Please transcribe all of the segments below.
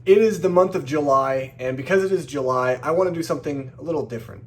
It is the month of July, and because it is July, I want to do something a little different.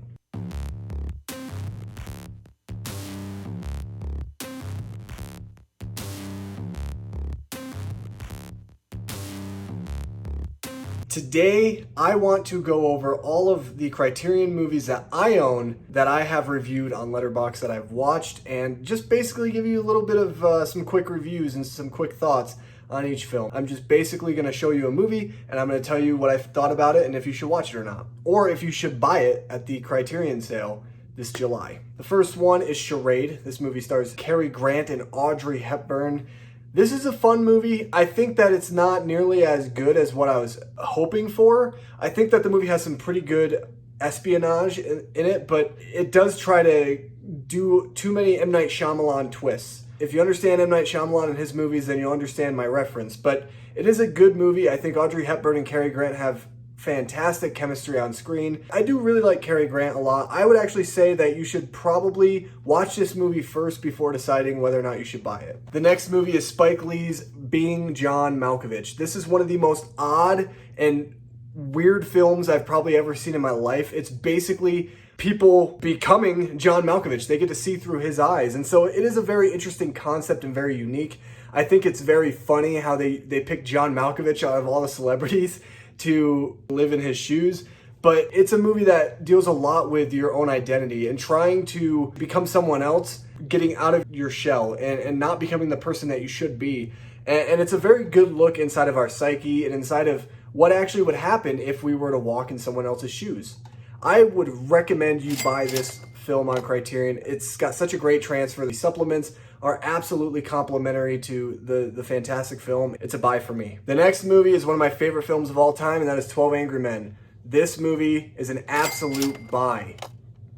Today, I want to go over all of the Criterion movies that I own, that I have reviewed on Letterboxd, that I've watched, and just basically give you a little bit of some quick reviews and some quick thoughts on each film. I'm just basically going to show you a movie, and I'm going to tell you what I've thought about it and if you should watch it or not. Or if you should buy it at the Criterion sale this July. The first one is Charade. This movie stars Cary Grant and Audrey Hepburn. This is a fun movie. I think that it's not nearly as good as what I was hoping for. I think that the movie has some pretty good espionage in it, but it does try to do too many M. Night Shyamalan twists. If you understand M. Night Shyamalan and his movies, then you'll understand my reference. But it is a good movie. I think Audrey Hepburn and Cary Grant have fantastic chemistry on screen. I do really like Cary Grant a lot. I would actually say that you should probably watch this movie first before deciding whether or not you should buy it. The next movie is Spike Lee's Being John Malkovich. This is one of the most odd and weird films I've probably ever seen in my life. It's basically people becoming John Malkovich. They get to see through his eyes. And so it is a very interesting concept and very unique. I think it's very funny how they pick John Malkovich out of all the celebrities to live in his shoes. But it's a movie that deals a lot with your own identity and trying to become someone else, getting out of your shell and not becoming the person that you should be. And it's a very good look inside of our psyche and inside of what actually would happen if we were to walk in someone else's shoes. I would recommend you buy this film on Criterion. It's got such a great transfer. The supplements are absolutely complimentary to the fantastic film. It's a buy for me. The next movie is one of my favorite films of all time, and that is 12 Angry Men. This movie is an absolute buy.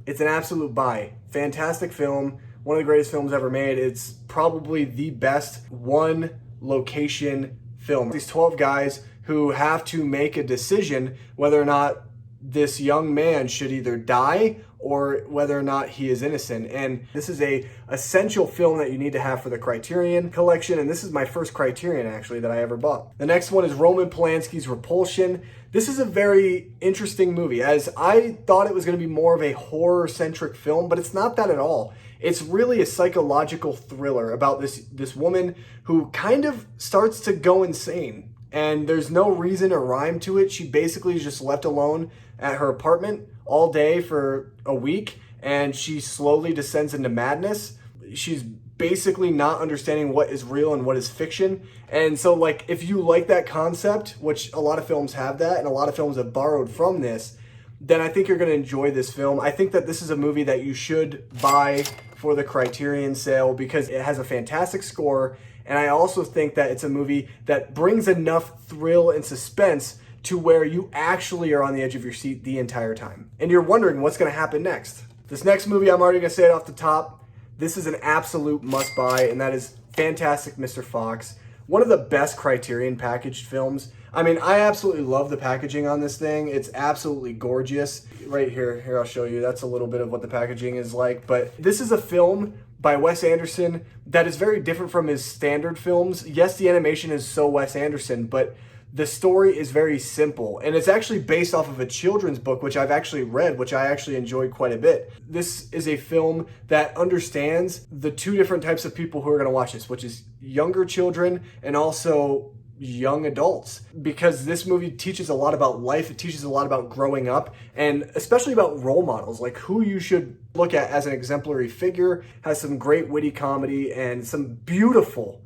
It's an absolute buy. Fantastic film. One of the greatest films ever made. It's probably the best one location film. These 12 guys who have to make a decision whether or not this young man should either die or whether or not he is innocent. And this is a essential film that you need to have for the Criterion Collection, and this is my first Criterion actually that I ever bought. The next one is Roman Polanski's Repulsion. This is a very interesting movie, as I thought it was going to be more of a horror-centric film, but it's not that at all. It's really a psychological thriller about this woman who kind of starts to go insane. And there's no reason or rhyme to it. She basically is just left alone at her apartment all day for a week, and she slowly descends into madness. She's basically not understanding what is real and what is fiction. And so, like, if you like that concept, which a lot of films have that, and a lot of films have borrowed from this, then I think you're going to enjoy this film. I think that this is a movie that you should buy for the Criterion sale because it has a fantastic score. And I also think that it's a movie that brings enough thrill and suspense to where you actually are on the edge of your seat the entire time. And you're wondering what's going to happen next. This next movie, I'm already going to say it off the top. This is an absolute must-buy, and that is Fantastic Mr. Fox. One of the best Criterion packaged films. I mean, I absolutely love the packaging on this thing. It's absolutely gorgeous. Right here, I'll show you. That's a little bit of what the packaging is like. But this is a film by Wes Anderson that is very different from his standard films. Yes, the animation is so Wes Anderson, but the story is very simple. And it's actually based off of a children's book, which I've actually read, which I actually enjoyed quite a bit. This is a film that understands the two different types of people who are going to watch this, which is younger children and also young adults, because this movie teaches a lot about life. It teaches a lot about growing up, and especially about role models, like who you should look at as an exemplary figure. Has some great witty comedy and some beautiful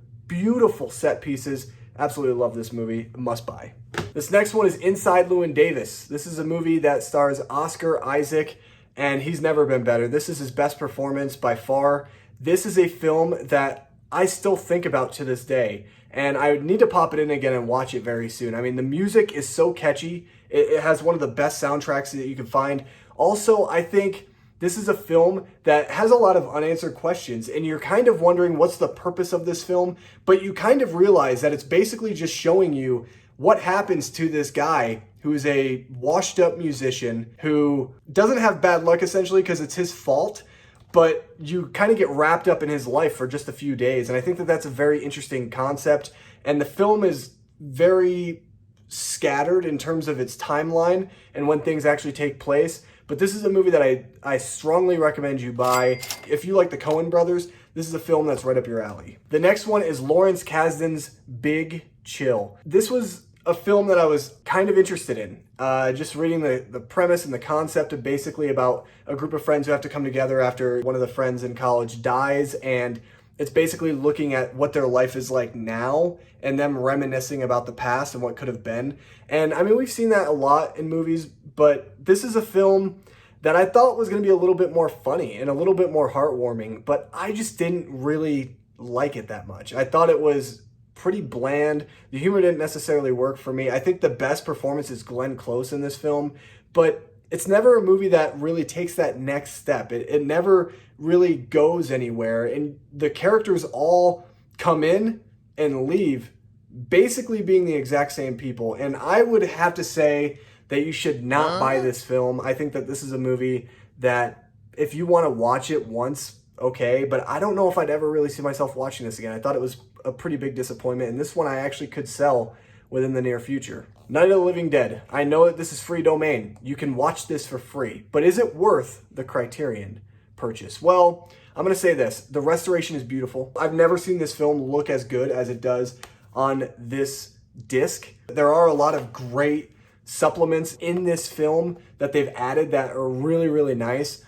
set pieces. Absolutely love this movie. Must buy. This next one is Inside Llewyn Davis. This is a movie that stars Oscar Isaac, and he's never been better. This is his best performance by far. This is a film that I still think about to this day, and I need to pop it in again and watch it very soon. I mean, the music is so catchy. It has one of the best soundtracks that you can find. Also, I think this is a film that has a lot of unanswered questions, and you're kind of wondering what's the purpose of this film, but you kind of realize that it's basically just showing you what happens to this guy who is a washed up musician who doesn't have bad luck essentially because it's his fault, but you kind of get wrapped up in his life for just a few days. And I think that that's a very interesting concept. And the film is very scattered in terms of its timeline and when things actually take place. But this is a movie that I strongly recommend you buy. If you like the Coen brothers, this is a film that's right up your alley. The next one is Lawrence Kasdan's Big Chill. This was a film that I was kind of interested in. Just reading the premise and the concept of basically about a group of friends who have to come together after one of the friends in college dies, and it's basically looking at what their life is like now and them reminiscing about the past and what could have been. And I mean, we've seen that a lot in movies, but this is a film that I thought was going to be a little bit more funny and a little bit more heartwarming, but I just didn't really like it that much. I thought it was pretty bland. The humor didn't necessarily work for me. I think the best performance is Glenn Close in this film, but it's never a movie that really takes that next step. It never really goes anywhere, and the characters all come in and leave basically being the exact same people. And I would have to say that you should not buy this film. I think that this is a movie that if you want to watch it once, okay, but I don't know if I'd ever really see myself watching this again. I thought it was a pretty big disappointment, and this one I actually could sell within the near future. Night of the Living Dead. I know that this is free domain. You can watch this for free, but is it worth the Criterion purchase? Well, I'm going to say this. The restoration is beautiful. I've never seen this film look as good as it does on this disc. There are a lot of great supplements in this film that they've added that are really, really nice.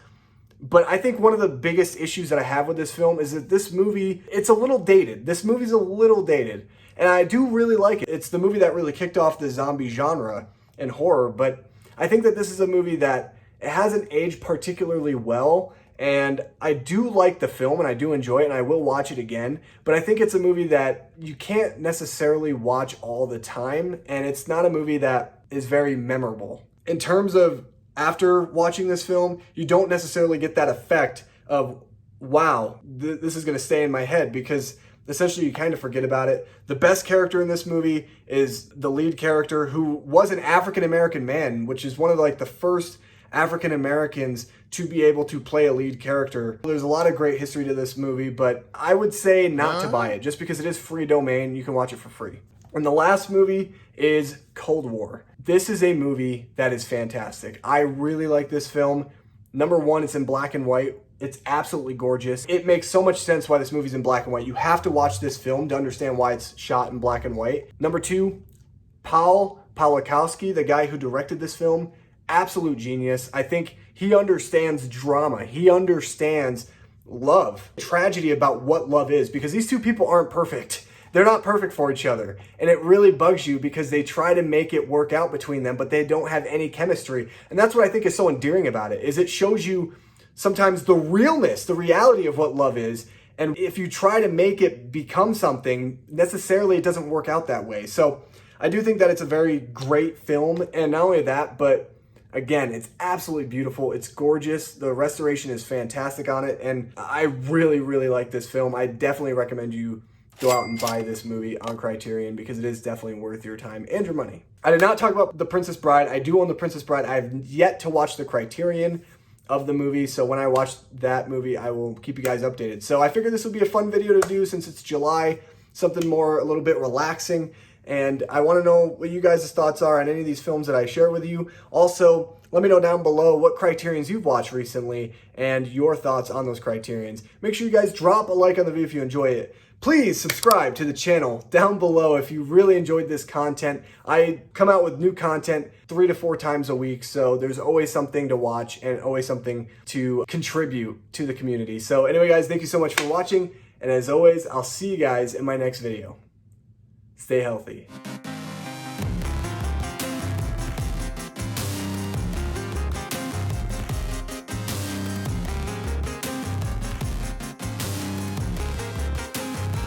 But I think one of the biggest issues that I have with this film is that this movie, it's a little dated. This movie's a little dated. And I do really like it. It's the movie that really kicked off the zombie genre and horror. But I think that this is a movie that it hasn't aged particularly well. And I do like the film and I do enjoy it and I will watch it again. But I think it's a movie that you can't necessarily watch all the time. And it's not a movie that is very memorable. In terms of after watching this film, you don't necessarily get that effect of, wow, this is going to stay in my head, because essentially you kind of forget about it. The best character in this movie is the lead character, who was an African-American man, which is one of the first African-Americans to be able to play a lead character. There's a lot of great history to this movie, but I would say not to buy it just because it is free domain. You can watch it for free. And the last movie is Cold War. This is a movie that is fantastic. I really like this film. Number one, it's in black and white. It's absolutely gorgeous. It makes so much sense why this movie's in black and white. You have to watch this film to understand why it's shot in black and white. Number two, Paul Pawlikowski, the guy who directed this film, absolute genius. I think he understands drama. He understands love, tragedy about what love is, because these two people aren't perfect. They're not perfect for each other. And it really bugs you because they try to make it work out between them, but they don't have any chemistry. And that's what I think is so endearing about it, is it shows you sometimes the realness, the reality of what love is. And if you try to make it become something, necessarily it doesn't work out that way. So I do think that it's a very great film. And not only that, but again, it's absolutely beautiful. It's gorgeous. The restoration is fantastic on it. And I really, really like this film. I definitely recommend you go out and buy this movie on Criterion, because it is definitely worth your time and your money. I did not talk about The Princess Bride. I do own The Princess Bride. I have yet to watch the Criterion of the movie, so when I watch that movie, I will keep you guys updated. So I figured this would be a fun video to do since it's July, something more, a little bit relaxing, and I want to know what you guys' thoughts are on any of these films that I share with you. Also, let me know down below what Criterions you've watched recently and your thoughts on those Criterions. Make sure you guys drop a like on the video if you enjoy it. Please subscribe to the channel down below if you really enjoyed this content. I come out with new content 3 to 4 times a week, so there's always something to watch and always something to contribute to the community. So anyway, guys, thank you so much for watching, and as always, I'll see you guys in my next video. Stay healthy.